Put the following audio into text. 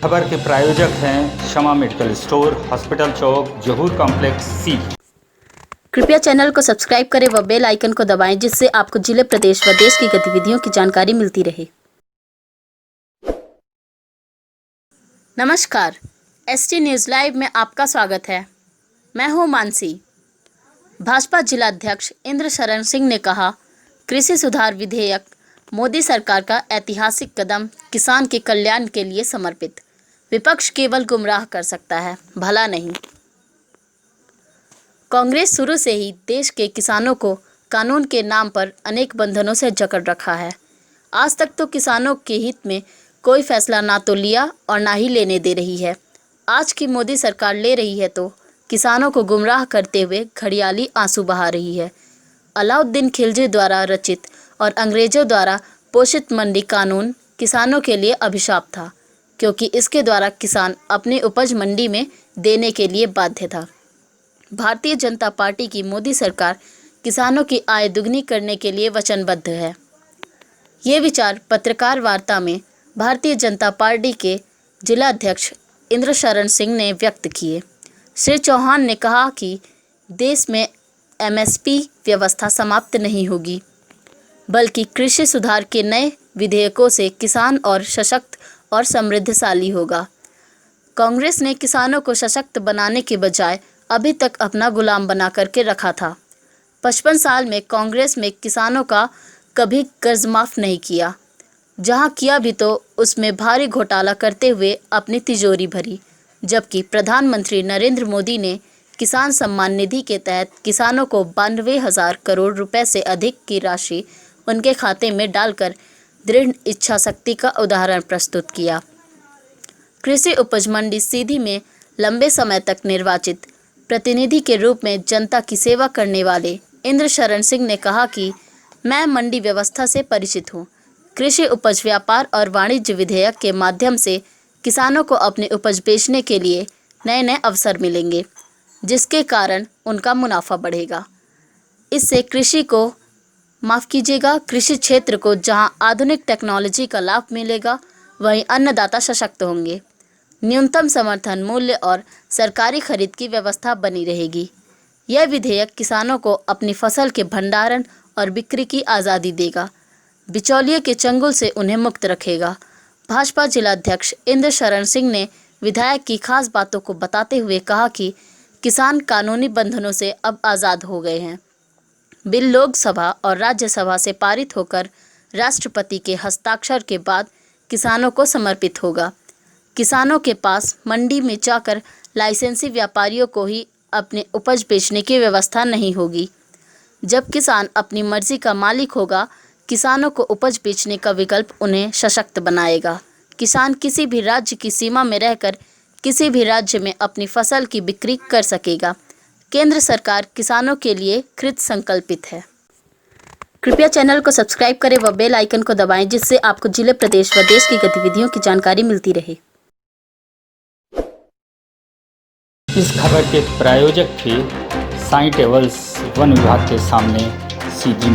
खबर के प्रायोजक हैं शमा मेडिकल स्टोर, हॉस्पिटल चौक, जहूर कॉम्प्लेक्स सी। कृपया चैनल को सब्सक्राइब करें व बेल आइकन को दबाएं, जिससे आपको जिले, प्रदेश व देश की गतिविधियों की जानकारी मिलती रहे। नमस्कार, एसटी न्यूज़ लाइव में आपका स्वागत है। मैं हूं मानसी। भाजपा जिलाध्यक्ष इंद्र शरण सिंह ने कहा, कृषि सुधार विधेयक मोदी सरकार का ऐतिहासिक कदम, किसान के कल्याण के लिए समर्पित। विपक्ष केवल गुमराह कर सकता है, भला नहीं। कांग्रेस शुरू से ही देश के किसानों को कानून के नाम पर अनेक बंधनों से जकड़ रखा है। आज तक तो किसानों के हित में कोई फैसला ना तो लिया और ना ही लेने दे रही है। आज की मोदी सरकार ले रही है तो किसानों को गुमराह करते हुए घड़ियाली आंसू बहा रही है। अलाउद्दीन खिलजी द्वारा रचित और अंग्रेजों द्वारा पोषित मंडी कानून किसानों के लिए अभिशाप था, क्योंकि इसके द्वारा किसान अपनी उपज मंडी में देने के लिए बाध्य था। भारतीय जनता पार्टी की मोदी सरकार किसानों की आय दुगनी करने के लिए वचनबद्ध है। ये विचार पत्रकार वार्ता में भारतीय जनता पार्टी के जिलाध्यक्ष इंद्र शरण सिंह ने व्यक्त किए। श्री चौहान ने कहा कि देश में एमएसपी व्यवस्था समाप्त नहीं होगी, बल्कि कृषि सुधार के नए विधेयकों से किसान और सशक्त और समृद्धशाली होगा। कांग्रेस ने किसानों को सशक्त बनाने के बजाय अभी तक अपना गुलाम बना करके रखा था। 55 साल में कांग्रेस में किसानों का कभी कर्ज माफ नहीं किया। जहां किया भी तो उसमें भारी घोटाला करते हुए अपनी तिजोरी भरी, जबकि प्रधानमंत्री नरेंद्र मोदी ने किसान सम्मान निधि के तहत किसानों को 92,000 करोड़ रुपए से अधिक की राशि उनके खाते में डालकर दृढ़ इच्छा शक्ति का उदाहरण प्रस्तुत किया। कृषि उपज मंडी सीधी में लंबे समय तक निर्वाचित प्रतिनिधि के रूप में जनता की सेवा करने वाले इंद्र शरण सिंह ने कहा कि मैं मंडी व्यवस्था से परिचित हूँ। कृषि उपज व्यापार और वाणिज्य विधेयक के माध्यम से किसानों को अपनी उपज बेचने के लिए नए नए अवसर मिलेंगे, जिसके कारण उनका मुनाफा बढ़ेगा। इससे कृषि क्षेत्र को जहां आधुनिक टेक्नोलॉजी का लाभ मिलेगा, वहीं अन्नदाता सशक्त होंगे। न्यूनतम समर्थन मूल्य और सरकारी खरीद की व्यवस्था बनी रहेगी। यह विधेयक किसानों को अपनी फसल के भंडारण और बिक्री की आज़ादी देगा, बिचौलिए के चंगुल से उन्हें मुक्त रखेगा। भाजपा जिलाध्यक्ष इंद्र शरण सिंह ने विधेयक की खास बातों को बताते हुए कहा कि किसान कानूनी बंधनों से अब आज़ाद हो गए हैं। बिल लोकसभा और राज्यसभा से पारित होकर राष्ट्रपति के हस्ताक्षर के बाद किसानों को समर्पित होगा। किसानों के पास मंडी में जाकर लाइसेंसी व्यापारियों को ही अपने उपज बेचने की व्यवस्था नहीं होगी। जब किसान अपनी मर्जी का मालिक होगा, किसानों को उपज बेचने का विकल्प उन्हें सशक्त बनाएगा। किसान किसी भी राज्य की सीमा में रहकर किसी भी राज्य में अपनी फसल की बिक्री कर सकेगा। केंद्र सरकार किसानों के लिए कृत संकल्पित है। कृपया चैनल को सब्सक्राइब करें व बेल आइकन को दबाएं, जिससे आपको जिले, प्रदेश व देश की गतिविधियों की जानकारी मिलती रहे। इस खबर के प्रायोजक थे साईं टेबल्स, वन विभाग के सामने, सीधी।